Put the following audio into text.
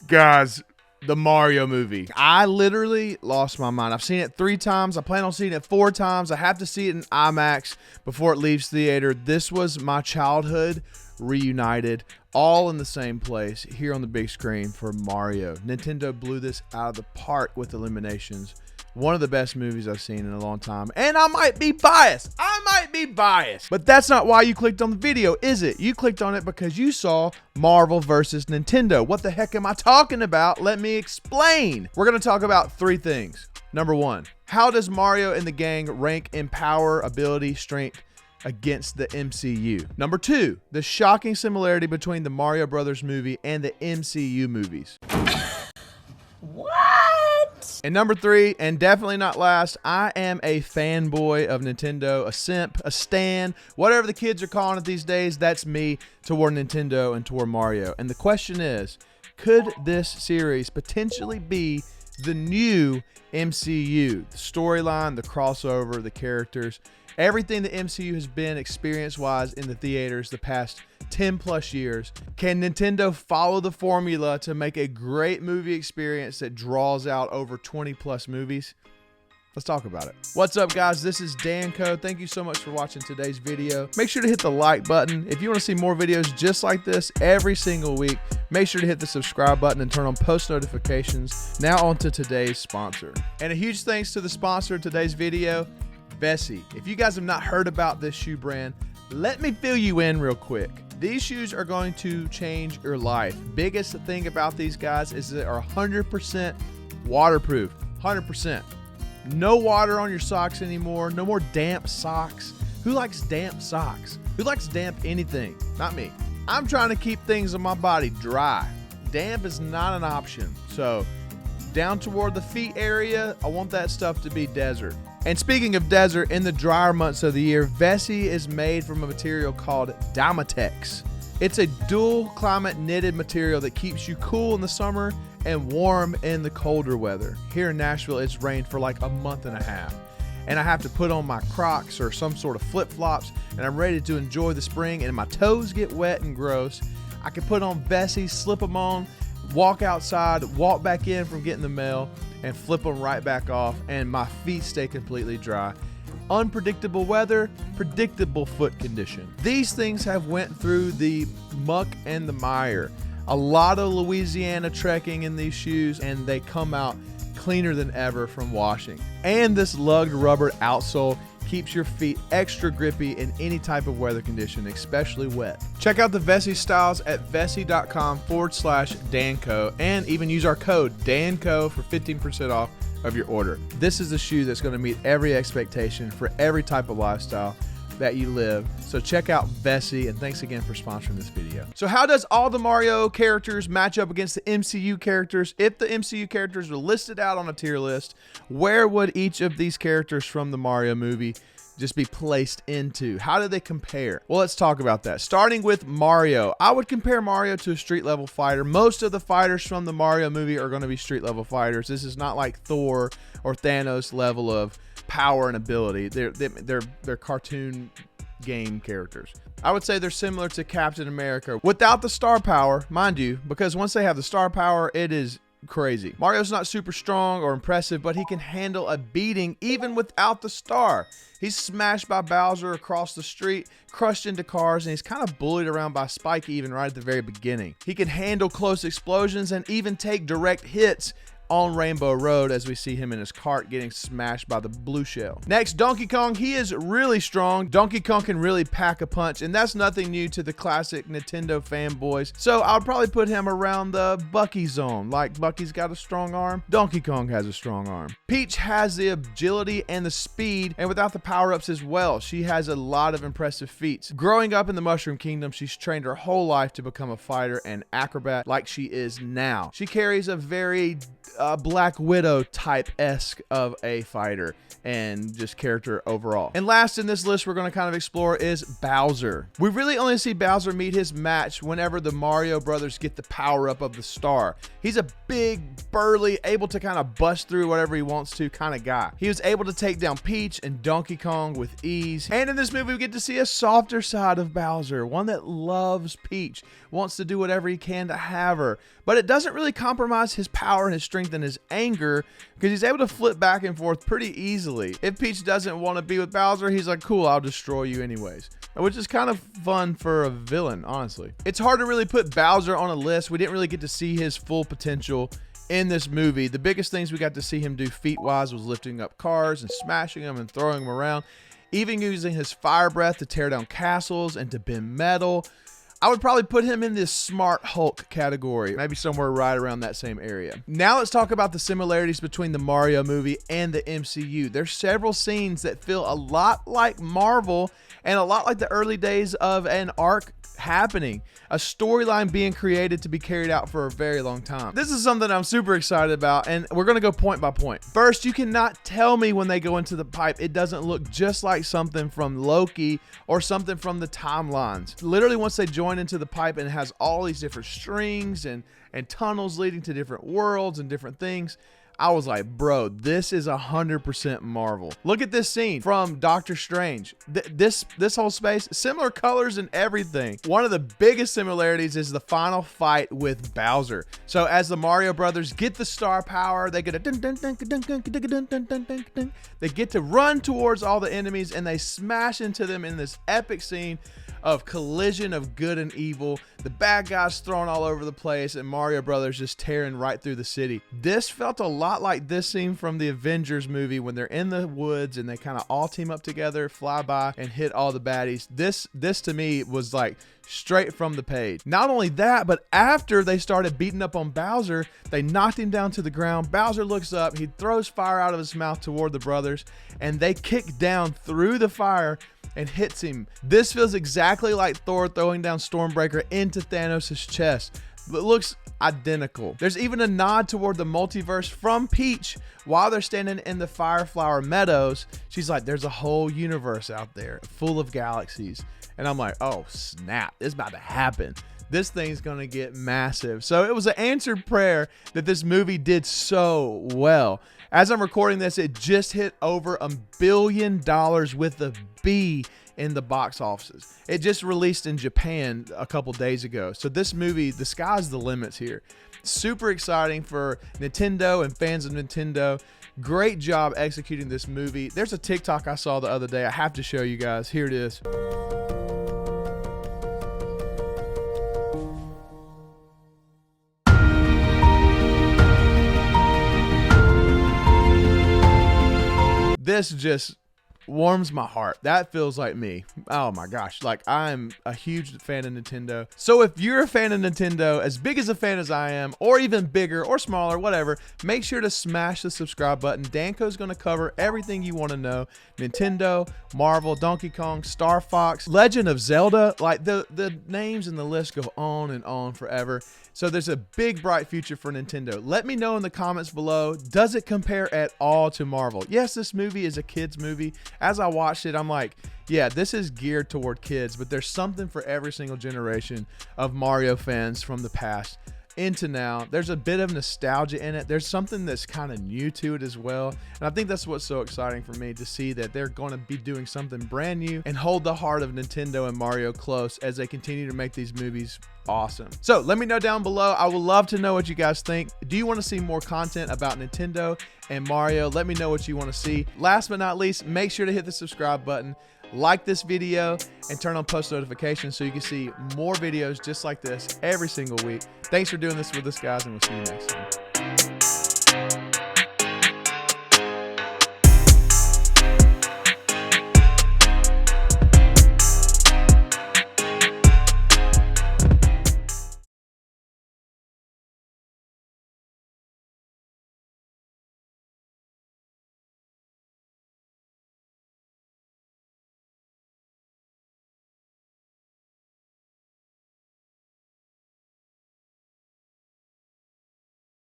Guys, the Mario movie. I literally lost my mind. I've seen it 3 times. I plan on seeing it 4 times. I have to see it in IMAX before it leaves theater. This was my childhood reunited, all in the same place here on the big screen for Mario. Nintendo blew this out of the park with Illuminations. One of the best movies I've seen in a long time. And I might be biased. But that's not why you clicked on the video, is it? You clicked on it because you saw Marvel versus Nintendo. What the heck am I talking about? Let me explain. We're going to talk about 3 things. Number 1, how does Mario and the gang rank in power, ability, strength against the MCU? Number 2, the shocking similarity between the Mario Brothers movie and the MCU movies. What? And number 3, and definitely not last, I am a fanboy of Nintendo, a simp, a stan, whatever the kids are calling it these days. That's me toward Nintendo and toward Mario. And the question is, could this series potentially be the new MCU? The storyline, the crossover, the characters, everything the MCU has been experience-wise in the theaters the past 10 plus years. Can Nintendo follow the formula to make a great movie experience that draws out over 20 plus movies? Let's talk about it. What's up, guys? This is Danco. Thank you so much for watching today's video. Make sure to hit the like button. If you want to see more videos just like this every single week, make sure to hit the subscribe button and turn on post notifications. Now on to today's sponsor. And a huge thanks to the sponsor of today's video, Vessi. If you guys have not heard about this shoe brand, let me fill you in real quick. These shoes are going to change your life. Biggest thing about these guys is they are 100% waterproof. 100%. No water on your socks anymore. No more damp socks. Who likes damp socks? Who likes damp anything? Not me. I'm trying to keep things on my body dry. Damp is not an option. So down toward the feet area, I want that stuff to be desert. And speaking of desert, in the drier months of the year, Vessi is made from a material called Dymatex. It's a dual climate knitted material that keeps you cool in the summer and warm in the colder weather. Here in Nashville, it's rained for like a month and a half. And I have to put on my Crocs or some sort of flip-flops, and I'm ready to enjoy the spring, and my toes get wet and gross. I can put on Vessi, slip them on, walk outside, walk back in from getting the mail, and flip them right back off, and my feet stay completely dry. Unpredictable weather, predictable foot condition. These things have went through the muck and the mire. A lot of Louisiana trekking in these shoes, and they come out cleaner than ever from washing. And this lugged rubber outsole keeps your feet extra grippy in any type of weather condition, especially wet. Check out the Vessi styles at vessi.com/Danco and even use our code DANCO for 15% off of your order. This is a shoe that's going to meet every expectation for every type of lifestyle that you live. So check out Vessi, and thanks again for sponsoring this video. So how does all the Mario characters match up against the MCU characters? If the MCU characters were listed out on a tier list, where would each of these characters from the Mario movie just be placed into? How do they compare? Well, let's talk about that. Starting with Mario, I would compare Mario to a street level fighter. Most of the fighters from the Mario movie are going to be street level fighters. This is not like Thor or Thanos level of power and ability. They're cartoon game characters. I would say they're similar to Captain America without the star power, mind you, because once they have the star power, it is crazy. Mario's not super strong or impressive, but he can handle a beating even without the star. He's smashed by Bowser across the street, crushed into cars, and he's kind of bullied around by Spike even right at the very beginning. He can handle close explosions and even take direct hits on Rainbow Road, as we see him in his cart getting smashed by the blue shell. Next, Donkey Kong. He is really strong. Donkey Kong can really pack a punch, and that's nothing new to the classic Nintendo fanboys. So I'll probably put him around the Bucky zone. Like Bucky's got a strong arm, Donkey Kong has a strong arm. Peach has the agility and the speed, and without the power-ups as well, she has a lot of impressive feats. Growing up in the Mushroom Kingdom, she's trained her whole life to become a fighter and acrobat like she is now. She carries a very Black Widow type-esque of a fighter and just character overall. And last in this list we're going to kind of explore is Bowser. We really only see Bowser meet his match whenever the Mario brothers get the power up of the star. He's a big, burly, able to kind of bust through whatever he wants to kind of guy. He was able to take down Peach and Donkey Kong with ease. And in this movie we get to see a softer side of Bowser, one that loves Peach, wants to do whatever he can to have her, but it doesn't really compromise his power and his strength and his anger because he's able to flip back and forth pretty easily. If Peach doesn't want to be with Bowser, he's like, cool, I'll destroy you anyways, which is kind of fun for a villain, honestly. It's hard to really put Bowser on a list. We didn't really get to see his full potential in this movie. The biggest things we got to see him do feat-wise was lifting up cars and smashing them and throwing them around, even using his fire breath to tear down castles and to bend metal. I would probably put him in this smart Hulk category, maybe somewhere right around that same area. Now let's talk about the similarities between the Mario movie and the MCU. There's several scenes that feel a lot like Marvel and a lot like the early days of an arc happening, a storyline being created to be carried out for a very long time. This is something I'm super excited about, and we're gonna go point by point. First, you cannot tell me when they go into the pipe it doesn't look just like something from Loki or something from the timelines. Literally, once they join into the pipe and it has all these different strings and tunnels leading to different worlds and different things, I was like, bro, this is 100% Marvel. Look at this scene from Doctor Strange. This whole space, similar colors and everything. One of the biggest similarities is the final fight with Bowser. So as the Mario brothers get the star power, they get a they get to run towards all the enemies and they smash into them in this epic scene of collision of good and evil. The bad guys thrown all over the place and Mario brothers just tearing right through the city. This felt a lot like this scene from the Avengers movie when they're in the woods and they kind of all team up together, fly by and hit all the baddies. This to me was like straight from the page. Not only that, but after they started beating up on Bowser, they knocked him down to the ground. Bowser looks up, he throws fire out of his mouth toward the brothers, and they kick down through the fire and hits him. This feels exactly like Thor throwing down Stormbreaker into Thanos' chest. It looks identical. There's even a nod toward the multiverse from Peach while they're standing in the Fireflower Meadows. She's like, there's a whole universe out there full of galaxies. And I'm like, oh snap, it's about to happen. This thing's gonna get massive. So it was an answered prayer that this movie did so well. As I'm recording this, it just hit over $1 billion with a B in the box offices. It just released in Japan a couple days ago. So this movie, the sky's the limits here. Super exciting for Nintendo and fans of Nintendo. Great job executing this movie. There's a TikTok I saw the other day. I have to show you guys. Here it is. This just warms my heart. That feels like me. Oh my gosh. Like, I'm a huge fan of Nintendo. So if you're a fan of Nintendo, as big as a fan as I am, or even bigger or smaller, whatever, make sure to smash the subscribe button. Danko's going to cover everything you want to know. Nintendo, Marvel, Donkey Kong, Star Fox, Legend of Zelda. Like, the names and the list go on and on forever. So there's a big, bright future for Nintendo. Let me know in the comments below, does it compare at all to Marvel? Yes, this movie is a kid's movie. As I watched it, I'm like, yeah, this is geared toward kids, but there's something for every single generation of Mario fans from the past into now. There's a bit of nostalgia in it. There's something that's kind of new to it as well. And I think that's what's so exciting for me, to see that they're going to be doing something brand new and hold the heart of Nintendo and Mario close as they continue to make these movies awesome. So let me know down below. I would love to know what you guys think. Do you want to see more content about Nintendo and Mario? Let me know what you want to see. Last but not least, make sure to hit the subscribe button, like this video, and turn on post notifications so you can see more videos just like this every single week. Thanks for doing this with us, guys, and we'll see you next time.